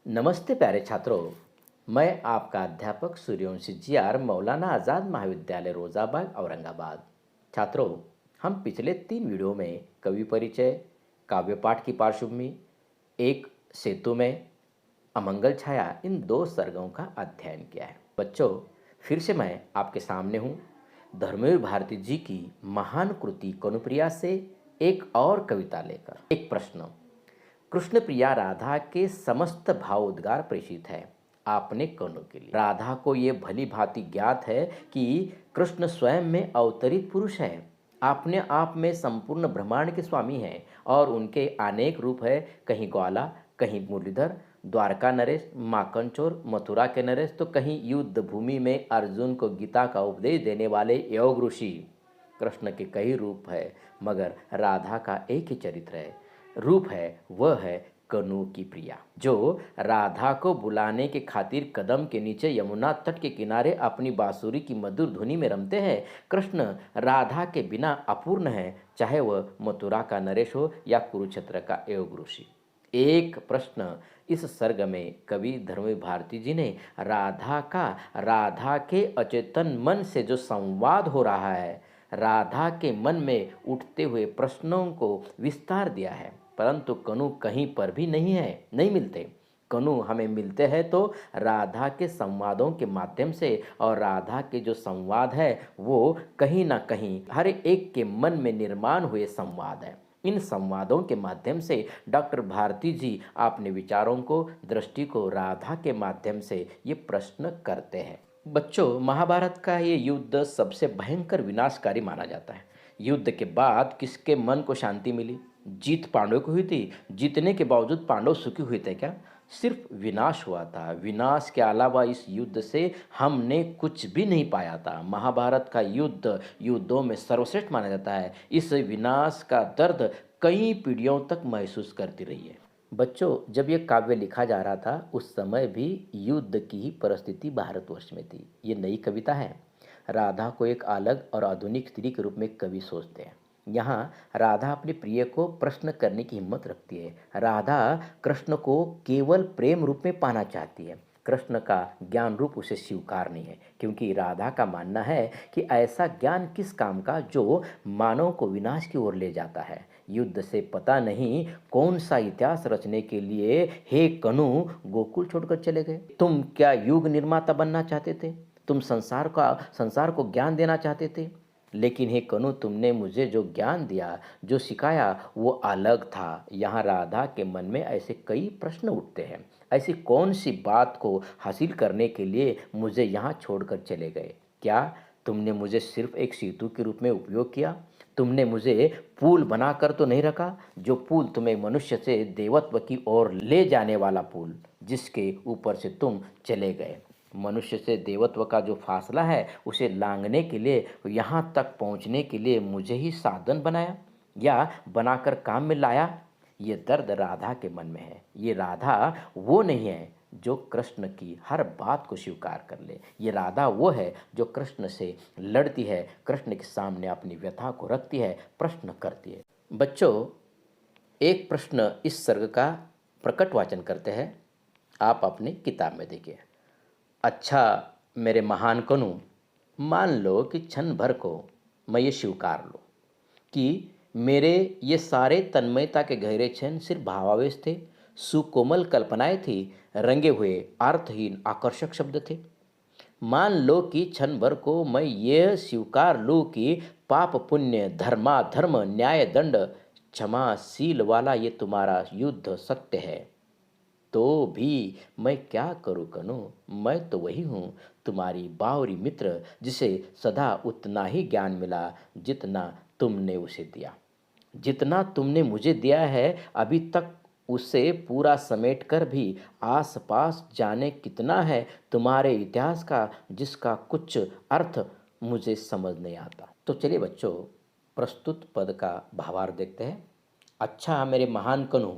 नमस्ते प्यारे छात्रों। मैं आपका अध्यापक सूर्यवंशी जी मौलाना आज़ाद महाविद्यालय रोजाबाग औरंगाबाद। छात्रों, हम पिछले 3 वीडियो में कवि परिचय, काव्य पाठ की पार्श्वभूमि, एक सेतु में, अमंगल छाया, इन 2 सर्गों का अध्ययन किया है। बच्चों, फिर से मैं आपके सामने हूँ धर्मवीर भारती जी की महान कृति कनुप्रिया से एक और कविता लेकर। एक प्रश्न। कृष्ण प्रिया राधा के समस्त भाव उद्गार प्रेषित है आपने कनु के लिए। राधा को ये भली भांति ज्ञात है कि कृष्ण स्वयं में अवतरित पुरुष है, अपने आप में संपूर्ण ब्रह्मांड के स्वामी हैं और उनके अनेक रूप है। कहीं ग्वाला, कहीं मुरलीधर, द्वारका नरेश, माखन चोर, मथुरा के नरेश, तो कहीं युद्ध भूमि में अर्जुन को गीता का उपदेश देने वाले योग ऋषि। कृष्ण के कई रूप है मगर राधा का एक ही चरित्र है, रूप है, वह है कनु की प्रिया, जो राधा को बुलाने के खातिर कदम के नीचे यमुना तट के किनारे अपनी बांसुरी की मधुर धुनी में रमते हैं। कृष्ण राधा के बिना अपूर्ण है, चाहे वह मथुरा का नरेश हो या कुरुक्षेत्र का योग ऋषि। एक प्रश्न। इस सर्ग में कवि धर्मवीर भारती जी ने राधा के अचेतन मन से जो संवाद हो रहा है, राधा के मन में उठते हुए प्रश्नों को विस्तार दिया है, परंतु कनु कहीं पर भी नहीं मिलते। कनु हमें मिलते हैं तो राधा के संवादों के माध्यम से, और राधा के जो संवाद है वो कहीं ना कहीं हर एक के मन में निर्माण हुए संवाद है। इन संवादों के माध्यम से डॉक्टर भारती जी अपने विचारों को, दृष्टि को राधा के माध्यम से ये प्रश्न करते हैं। बच्चों, महाभारत का ये युद्ध सबसे भयंकर विनाशकारी माना जाता है। युद्ध के बाद किसके मन को शांति मिली? जीत पांडवों को हुई थी। जीतने के बावजूद पांडव सुखी हुए थे क्या? सिर्फ विनाश हुआ था। विनाश के अलावा इस युद्ध से हमने कुछ भी नहीं पाया था। महाभारत का युद्ध युद्धों में सर्वश्रेष्ठ माना जाता है। इस विनाश का दर्द कई पीढ़ियों तक महसूस करती रही है। बच्चों, जब यह काव्य लिखा जा रहा था उस समय भी युद्ध की ही परिस्थिति भारतवर्ष में थी। ये नई कविता है। राधा को एक अलग और आधुनिक स्त्री के रूप में कवि सोचते हैं। यहाँ राधा अपने प्रिय को प्रश्न करने की हिम्मत रखती है। राधा कृष्ण को केवल प्रेम रूप में पाना चाहती है। कृष्ण का ज्ञान रूप उसे स्वीकार नहीं है, क्योंकि राधा का मानना है कि ऐसा ज्ञान किस काम का जो मानव को विनाश की ओर ले जाता है। युद्ध से पता नहीं कौन सा इतिहास रचने के लिए हे कनु गोकुल छोड़कर चले गए। तुम क्या युग निर्माता बनना चाहते थे? तुम संसार को ज्ञान देना चाहते थे, लेकिन हे कनु तुमने मुझे जो ज्ञान दिया, जो सिखाया, वो अलग था। यहाँ राधा के मन में ऐसे कई प्रश्न उठते हैं। ऐसी कौन सी बात को हासिल करने के लिए मुझे यहाँ छोड़कर चले गए? क्या तुमने मुझे सिर्फ एक सेतु के रूप में उपयोग किया? तुमने मुझे पुल बनाकर तो नहीं रखा, जो पुल तुम्हें मनुष्य से देवत्व की ओर ले जाने वाला पुल, जिसके ऊपर से तुम चले गए। मनुष्य से देवत्व का जो फासला है उसे लांघने के लिए, यहाँ तक पहुँचने के लिए मुझे ही साधन बनाया या बनाकर काम में लाया। ये दर्द राधा के मन में है। ये राधा वो नहीं है जो कृष्ण की हर बात को स्वीकार कर ले। ये राधा वो है जो कृष्ण से लड़ती है, कृष्ण के सामने अपनी व्यथा को रखती है, प्रश्न करती है। बच्चों, एक प्रश्न इस सर्ग का प्रकट वाचन करते हैं, आप अपनी किताब में देखिए। अच्छा मेरे महान कनु, मान लो कि क्षण भर को मैं ये स्वीकार लूँ कि मेरे ये सारे तन्मयता के गहरे क्षण सिर्फ भावावेश थे, सुकोमल कल्पनाएं थी, रंगे हुए अर्थहीन आकर्षक शब्द थे। मान लो कि क्षण भर को मैं ये स्वीकार लूँ कि पाप पुण्य, धर्माधर्म, न्याय दंड, क्षमाशील वाला ये तुम्हारा युद्ध सत्य है, तो भी मैं क्या करूं कनु? मैं तो वही हूँ, तुम्हारी बावरी मित्र, जिसे सदा उतना ही ज्ञान मिला जितना तुमने उसे दिया। जितना तुमने मुझे दिया है अभी तक उसे पूरा समेट कर भी आस पास जाने कितना है तुम्हारे इतिहास का, जिसका कुछ अर्थ मुझे समझ नहीं आता। तो चलिए बच्चों, प्रस्तुत पद का भावार्थ देखते हैं। अच्छा मेरे महान कनु,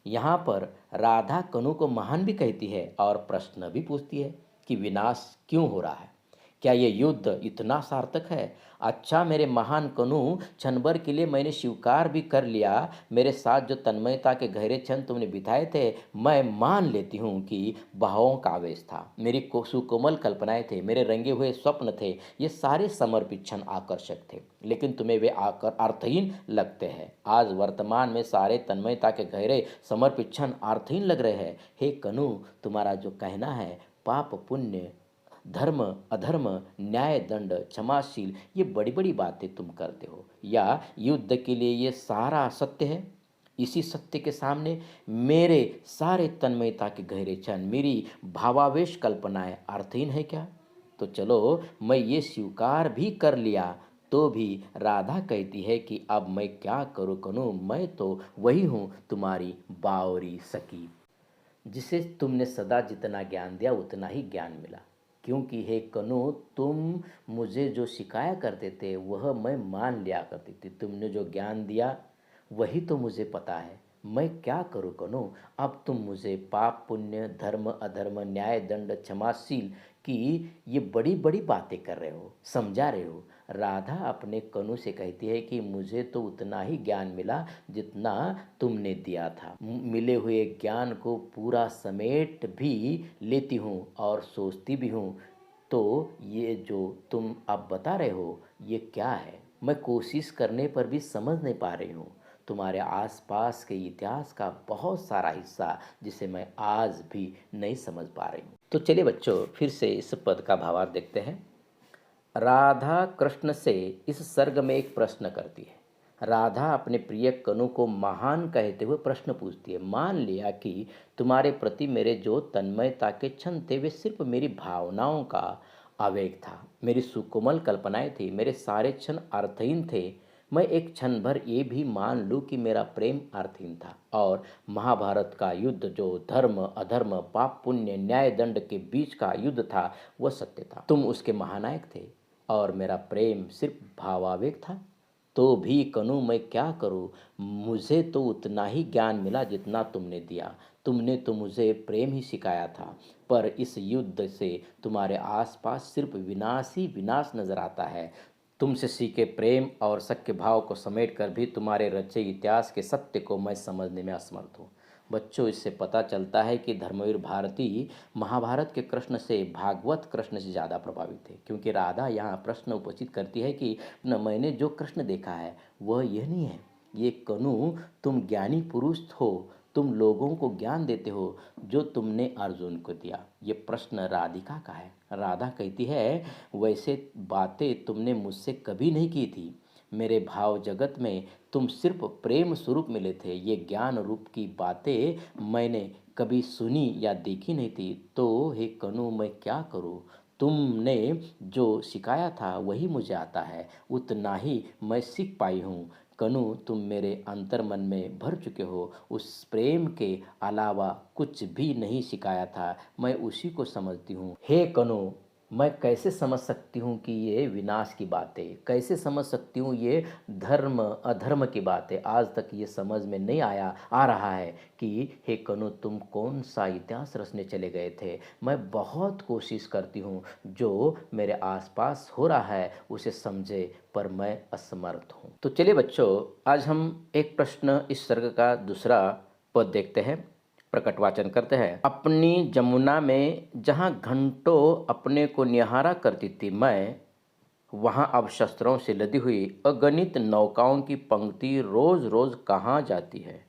यहाँ पर राधा कनु को महान भी कहती है और प्रश्न भी पूछती है कि विनाश क्यों हो रहा है, क्या ये युद्ध इतना सार्थक है? अच्छा मेरे महान कनु, क्षण भर के लिए मैंने स्वीकार भी कर लिया। मेरे साथ जो तन्मयता के गहरे क्षण तुमने बिताए थे, मैं मान लेती हूँ कि भावों का आवेश था, मेरी सुकोमल कल्पनाएं थे, मेरे रंगे हुए स्वप्न थे, ये सारे समर्पित क्षण आकर्षक थे, लेकिन तुम्हें वे आकर अर्थहीन लगते हैं। आज वर्तमान में सारे तन्मयता के गहरे समर्पित क्षण अर्थहीन लग रहे हैं। हे कनु, तुम्हारा जो कहना है पाप पुण्य, धर्म अधर्म, न्याय दंड, क्षमाशील, ये बड़ी बड़ी बातें तुम करते हो, या युद्ध के लिए ये सारा सत्य है? इसी सत्य के सामने मेरे सारे तन्मयता के गहरे क्षण, मेरी भावावेश कल्पनाएं अर्थहीन है क्या? तो चलो मैं ये स्वीकार भी कर लिया, तो भी राधा कहती है कि अब मैं क्या करूँ कनू, मैं तो वही हूँ तुम्हारी बावरी सखी, जिसे तुमने सदा जितना ज्ञान दिया उतना ही ज्ञान मिला। क्योंकि हे कनु, तुम मुझे जो सिखाया करते थे वह मैं मान लिया करती थी, तुमने जो ज्ञान दिया वही तो मुझे पता है। मैं क्या करूँ कनु? अब तुम मुझे पाप पुण्य, धर्म अधर्म, न्याय दंड, क्षमाशील की ये बड़ी बड़ी बातें कर रहे हो, समझा रहे हो। राधा अपने कनु से कहती है कि मुझे तो उतना ही ज्ञान मिला जितना तुमने दिया था। मिले हुए ज्ञान को पूरा समेट भी लेती हूँ और सोचती भी हूँ, तो ये जो तुम अब बता रहे हो ये क्या है? मैं कोशिश करने पर भी समझ नहीं पा रही हूँ तुम्हारे आसपास के इतिहास का बहुत सारा हिस्सा, जिसे मैं आज भी नहीं समझ पा रही हूँ। तो चलिए बच्चों, फिर से इस पद का भावार्थ देखते हैं। राधा कृष्ण से इस सर्ग में एक प्रश्न करती है। राधा अपने प्रिय कनु को महान कहते हुए प्रश्न पूछती है। मान लिया कि तुम्हारे प्रति मेरे जो तन्मयता के क्षण थे वे सिर्फ मेरी भावनाओं का आवेग था, मेरी सुकोमल कल्पनाएं थी, मेरे सारे क्षण अर्थहीन थे। मैं एक क्षण भर ये भी मान लूँ कि मेरा प्रेम अर्थहीन था और महाभारत का युद्ध जो धर्म अधर्म पाप पुण्य न्याय दंड के बीच का युद्ध था वह सत्य था। तुम उसके महानायक थे और मेरा प्रेम सिर्फ भावावेग था। तो भी कनु मैं क्या करूं? मुझे तो उतना ही ज्ञान मिला जितना तुमने दिया। तुमने तो मुझे प्रेम ही सिखाया था, पर इस युद्ध से तुम्हारे आसपास सिर्फ विनाश ही विनाश नजर आता है। तुमसे सीखे प्रेम और सख्य भाव को समेट कर भी तुम्हारे रचे इतिहास के सत्य को मैं समझने में असमर्थ हूँ। बच्चों, इससे पता चलता है कि धर्मवीर भारती महाभारत के कृष्ण से भागवत कृष्ण से ज़्यादा प्रभावित थे, क्योंकि राधा यहाँ प्रश्न उपस्थित करती है कि न मैंने जो कृष्ण देखा है वह यह नहीं है। ये कनु, तुम ज्ञानी पुरुष हो, तुम लोगों को ज्ञान देते हो जो तुमने अर्जुन को दिया। ये प्रश्न राधिका का है। राधा कहती है वैसे बातें तुमने मुझसे कभी नहीं की थी। मेरे भाव जगत में तुम सिर्फ प्रेम स्वरूप मिले थे। ये ज्ञान रूप की बातें मैंने कभी सुनी या देखी नहीं थी। तो हे कनु मैं क्या करूं? तुमने जो सिखाया था वही मुझे आता है, उतना ही मैं सीख पाई हूँ। कनु, तुम मेरे अंतर मन में भर चुके हो। उस प्रेम के अलावा कुछ भी नहीं सिखाया था, मैं उसी को समझती हूँ। हे कनु, मैं कैसे समझ सकती हूँ कि ये विनाश की बातें, कैसे समझ सकती हूँ ये धर्म अधर्म की बातें? आज तक ये समझ में नहीं आ रहा है कि हे कनु तुम कौन सा इतिहास रचने चले गए थे। मैं बहुत कोशिश करती हूँ, जो मेरे आसपास हो रहा है उसे समझे, पर मैं असमर्थ हूँ। तो चलिए बच्चों, आज हम एक प्रश्न इस सर्ग का दूसरा पद देखते हैं। प्रकट वाचन करते हैं। अपनी जमुना में जहाँ घंटों अपने को निहारा करती थी मैं, वहाँ अब शस्त्रों से लदी हुई अगणित नौकाओं की पंक्ति रोज रोज कहाँ जाती है।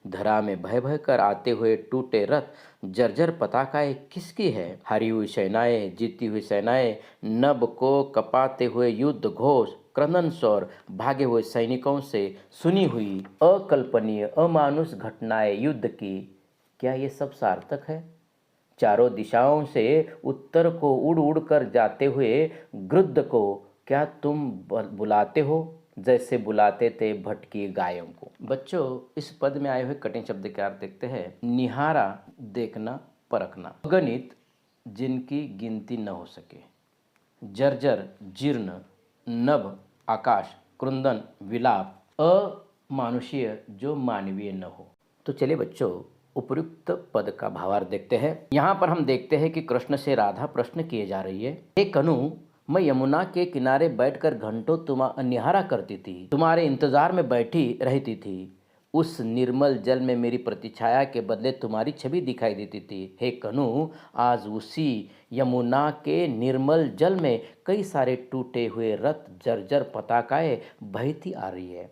धरा में भय भय कर आते हुए टूटे रथ, जर्जर पताकाएं किसकी है। हारी हुई सेनाएं, जीती हुई सेनाएं, नभ को कपाते हुए युद्ध घोष, क्रंदन स्वर, भागे हुए सैनिकों से सुनी हुई अकल्पनीय अमानुष घटनाएं युद्ध की, क्या ये सब सार्थक है? चारों दिशाओं से उत्तर को उड़ उड़ कर जाते हुए गृद्ध को क्या तुम बुलाते हो जैसे बुलाते थे भटकी गायों को? बच्चों, इस पद में आए हुए कठिन शब्द के अर्थ देखते हैं। निहारा, देखना, परखना। अगणित, जिनकी गिनती न हो सके। जर्जर, जीर्ण। नभ, आकाश। क्रुंदन, विलाप। अमानुषीय, जो मानवीय न हो। तो चलिए बच्चों, उपयुक्त पद का भावार्थ देखते हैं। यहाँ पर हम देखते हैं कि कृष्ण से राधा प्रश्न किए जा रही है। हे कनु, मैं यमुना के किनारे बैठकर घंटों तुम्हारा निहारा करती थी, तुम्हारे इंतजार में बैठी रहती थी। उस निर्मल जल में मेरी प्रतिछाया के बदले तुम्हारी छवि दिखाई देती थी। हे कनु, आज उसी यमुना के निर्मल जल में कई सारे टूटे हुए रथ, जर्जर पताकाएं बहती आ रही है।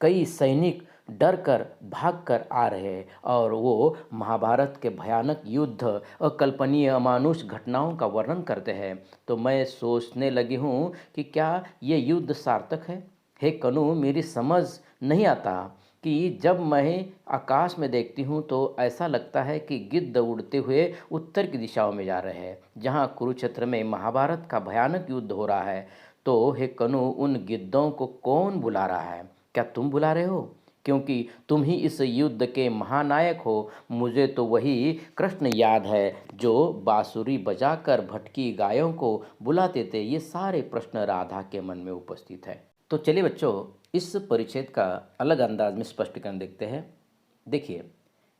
कई सैनिक डर कर भाग कर आ रहे हैं और वो महाभारत के भयानक युद्ध, अकल्पनीय अमानुष घटनाओं का वर्णन करते हैं। तो मैं सोचने लगी हूँ कि क्या ये युद्ध सार्थक है। हे कनु, मेरी समझ नहीं आता कि जब मैं आकाश में देखती हूँ तो ऐसा लगता है कि गिद्ध उड़ते हुए उत्तर की दिशाओं में जा रहे हैं, जहाँ कुरुक्षेत्र में महाभारत का भयानक युद्ध हो रहा है। तो हे कनु, उन गिद्धों को कौन बुला रहा है? क्या तुम बुला रहे हो? क्योंकि तुम ही इस युद्ध के महानायक हो। मुझे तो वही कृष्ण याद है जो बांसुरी बजाकर भटकी गायों को बुलाते थे। ये सारे प्रश्न राधा के मन में उपस्थित है। तो चलिए बच्चों, इस परिच्छेद का अलग अंदाज में स्पष्टीकरण देखते हैं। देखिए,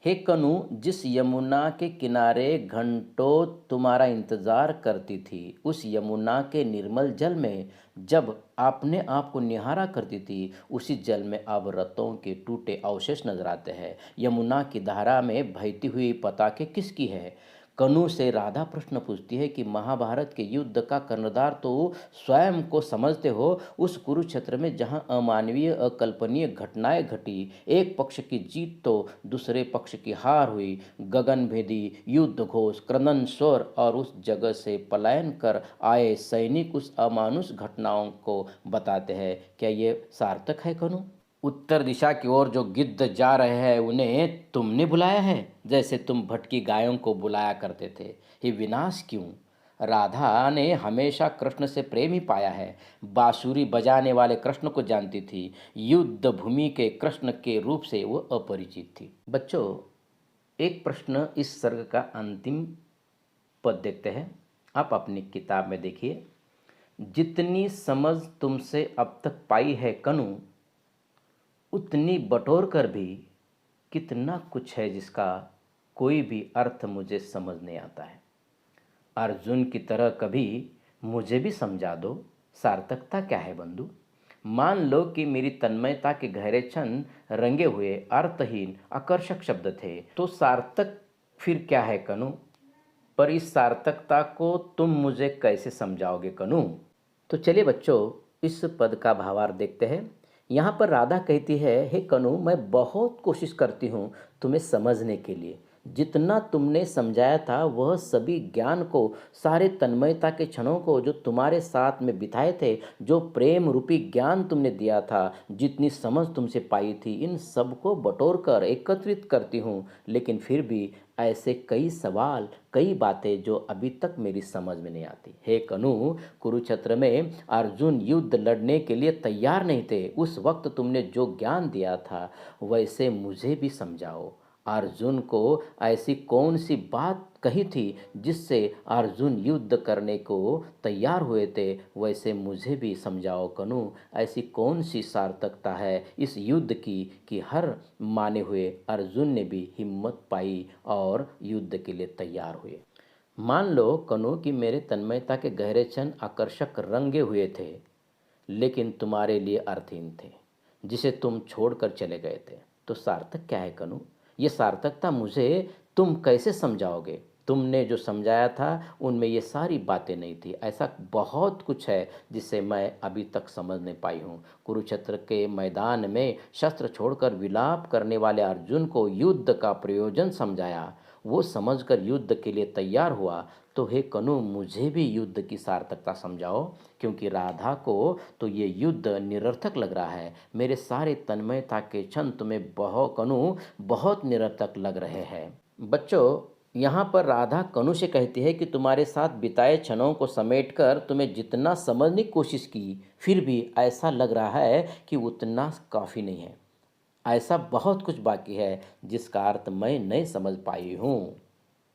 हे कनु, जिस यमुना के किनारे घंटों तुम्हारा इंतजार करती थी, उस यमुना के निर्मल जल में जब अपने आप को निहारा करती थी, उसी जल में अब रथों के टूटे अवशेष नजर आते हैं। यमुना की धारा में बहती हुई पताके किसकी है? कनु से राधा प्रश्न पूछती है कि महाभारत के युद्ध का कर्णधार तो स्वयं को समझते हो। उस कुरुक्षेत्र में जहां अमानवीय अकल्पनीय घटनाएं घटी, एक पक्ष की जीत तो दूसरे पक्ष की हार हुई। गगनभेदी युद्ध घोष, क्रंदन स्वर और उस जगह से पलायन कर आए सैनिक उस अमानुष घटनाओं को बताते हैं। क्या ये सार्थक है कनु? उत्तर दिशा की ओर जो गिद्ध जा रहे हैं उन्हें तुमने बुलाया है, जैसे तुम भटकी गायों को बुलाया करते थे। ये विनाश क्यों? राधा ने हमेशा कृष्ण से प्रेम ही पाया है। बांसुरी बजाने वाले कृष्ण को जानती थी। युद्ध भूमि के कृष्ण के रूप से वो अपरिचित थी। बच्चों, एक प्रश्न इस सर्ग का अंतिम पद देखते हैं। आप अपनी किताब में देखिए। जितनी समझ तुमसे अब तक पाई है कनु, उतनी बटोर कर भी कितना कुछ है जिसका कोई भी अर्थ मुझे समझ नहीं आता है। अर्जुन की तरह कभी मुझे भी समझा दो, सार्थकता क्या है बंधु? मान लो कि मेरी तन्मयता के गहरे क्षण रंगे हुए अर्थहीन आकर्षक शब्द थे, तो सार्थक फिर क्या है कनु? पर इस सार्थकता को तुम मुझे कैसे समझाओगे कनु? तो चलिए बच्चों, इस पद का भावार्थ देखते हैं। यहाँ पर राधा कहती है, हे कनु, मैं बहुत कोशिश करती हूँ तुम्हें समझने के लिए। जितना तुमने समझाया था वह सभी ज्ञान को, सारे तन्मयता के क्षणों को जो तुम्हारे साथ में बिताए थे, जो प्रेम रूपी ज्ञान तुमने दिया था, जितनी समझ तुमसे पाई थी, इन सब को बटोर कर एकत्रित करती हूँ। लेकिन फिर भी ऐसे कई सवाल, कई बातें जो अभी तक मेरी समझ में नहीं आती। हे कनु, कुरुक्षेत्र में अर्जुन युद्ध लड़ने के लिए तैयार नहीं थे। उस वक्त तुमने जो ज्ञान दिया था वैसे मुझे भी समझाओ। अर्जुन को ऐसी कौन सी बात कही थी जिससे अर्जुन युद्ध करने को तैयार हुए थे, वैसे मुझे भी समझाओ कनु। ऐसी कौन सी सार्थकता है इस युद्ध की कि हर माने हुए अर्जुन ने भी हिम्मत पाई और युद्ध के लिए तैयार हुए। मान लो कनु कि मेरे तन्मयता के गहरे क्षण आकर्षक रंगे हुए थे, लेकिन तुम्हारे लिए अर्थहीन थे, जिसे तुम छोड़कर चले गए थे। तो सार्थक क्या है कनु? ये सार्थकता मुझे तुम कैसे समझाओगे? तुमने जो समझाया था उनमें ये सारी बातें नहीं थी। ऐसा बहुत कुछ है जिसे मैं अभी तक समझ नहीं पाई हूँ। कुरुक्षेत्र के मैदान में शस्त्र छोड़कर विलाप करने वाले अर्जुन को युद्ध का प्रयोजन समझाया, वो समझकर युद्ध के लिए तैयार हुआ। तो हे कनु, मुझे भी युद्ध की सार्थकता समझाओ, क्योंकि राधा को तो ये युद्ध निरर्थक लग रहा है। मेरे सारे तन्मयता के क्षण तुम्हें बहुत निरर्थक लग रहे हैं। बच्चों, यहाँ पर राधा कनु से कहती है कि तुम्हारे साथ बिताए क्षणों को समेटकर तुम्हें जितना समझने की कोशिश की, फिर भी ऐसा लग रहा है कि उतना काफ़ी नहीं है। ऐसा बहुत कुछ बाकी है जिसका अर्थ मैं नहीं समझ पाई हूँ।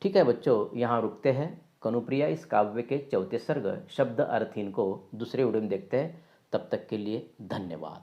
ठीक है बच्चों, यहाँ रुकते हैं। कनुप्रिया इस काव्य के चौथे सर्ग शब्द अर्थहीन को दूसरे वीडियो में देखते हैं। तब तक के लिए धन्यवाद।